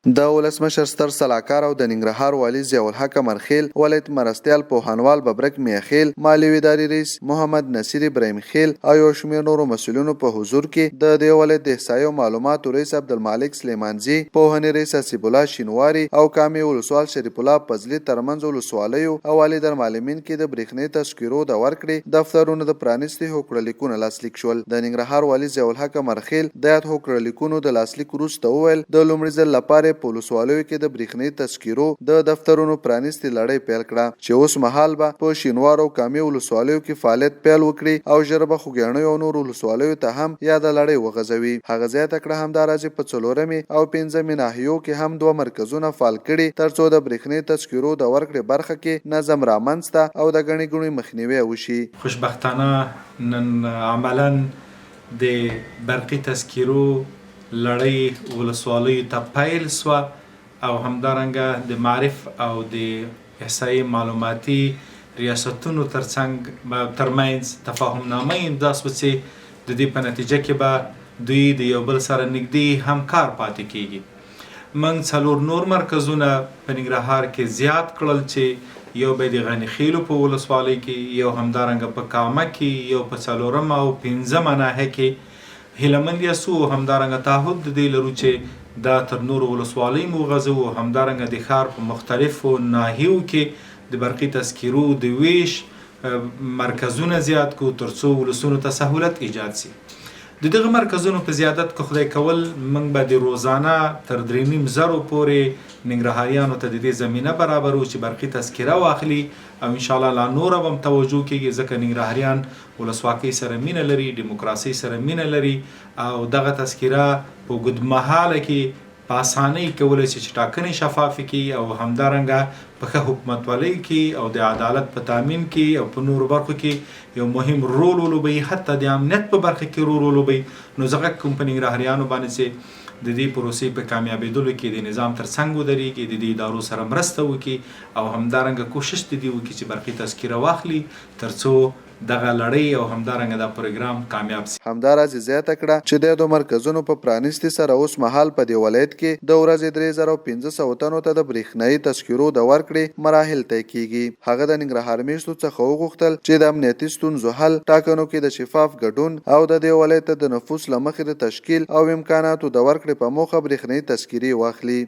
د ولسمشر ستر سلاکار او د ننګرهار والي ضیاءالحق مرخیل، ولایت مرستیال پوهنوال ببرک میاخیل، مالی ادارې رئیس محمد نصیر ابراهیم خیل او یو شمېر نورو مسؤلینو په حضور کې د دې ولایت د احصایې او معلوماتو رئیس عبدالمالک سلیمانزي، پوهنې رئیس حسیب الله شینواري او کامې ولسوال شریف الله فضلي ترمنځ ولسوالیو او والي درمالمین کې د برېښنایي تذکرو د ورکړې دفترونو د پرانیستي هوکړه لیکونه لاسلیک شول. د ننګرهار والي ضیاءالحق مرخیل د یاد هوکړه لیکونو د لاسلیک وروسته وویل د لومړي ځل لپاره په ولسوالیو کې د برېښنایي تذکرو د دفترونو پرانیستي لړۍ پیل کړه چې اوس مهال به په شینوارو او کامې ولسوالیو کې فعالیت پیل وکړي او ژر به خوږیاڼیو او نورو ولسوالیو ته هم یاده لړۍ وغځوي. هغه زیاته کړه همداراز په څلورمې او پنځمې ناحیو کې هم 2 مرکزونه فعال کړي ترڅو د برېښنایي تذکرو د ورکړې برخه کې نظم رامنځته او د ګڼې ګوڼې مخنیوی وشي. خوشبختانه نن عملاً د برقي تذکرو لړۍ ولسوالیو ته پیل سوه او همدارنګه د معرف او د احصایې معلوماتي ریاستونو ترمنځ تفاهمنامه امضا سوه چې د دې په نتیجه کې به دوی د یو بل سره نږدې همکار پاتې کیږي. موږ 4 نور مرکزونه په ننګرهار کې زیات کړل چې یو به د غني خیلو په ولسوالۍ کې، یو همدارنګه په کامه کې، یو په 4 او 5 ناحیه کې هیلمند یاسو، همدارنګه تعهد د دې لرو چې دا تر نورو ولسوالیو مو وغځوو، همدارنګه د ښار په مختلفو ناحیو کې د برقي تذکرو د ویش مرکزونه زیات کړو ترڅو ولسونو ته سهولت ایجاد سي. د دغه مرکزونو په زیادت که خدای کول موږ به د روزانه تر 3,500 پورې ننګرهاریانو ته د دې زمینه برابرو چې برقي تذکره واخلي او انشاءالله لا نوره به هم توجه کیږي ځکه ننګرهاریان ولسواکۍ سره مینه لري، دیموکراسۍ سره مینه لري او دغه تذکره په اوږدمهاله کې په اسانۍ کولی شي چې ټاکنې شفافې کړي او همدارنګه په ښه حکومتولۍ کې او د عدالت په تامین کې او په نورو برخو کې یو مهم رول ولوبوي، حتی د امنیت په برخه کې رول ولوبوي. نو زه غږ کوم په ننګرهاریانو باندې چې د دې پروسې په کامیابېدلو کې د نظام تر څنګ ودرېږي، د دې ادارو سره مرسته وکړي او همدارنګه کوشش د دې وکړي چې برقي تذکره واخلي ترڅو دغه لړۍ او همدارنګه دا پروګرام کامیاب سي. همداراز زیاته کړه چې د 2 مرکزونو په پرانیستي سره اوس مهال په دې ولایت کې د ورځې 3,500 تنو ته د برېښنایي تذکرو د ورکړې مراحل طی کیږي. هغه د ننګرهار میشتو څخه وغوښتل چې د امنیتي ستونزو حل، ټاکنو کې د شفاف ګډون او د دې ولایت د نفوس له مخې د تشکیل او امکاناتو د ورکړې په موخه برېښنایي تذکرې واخلي.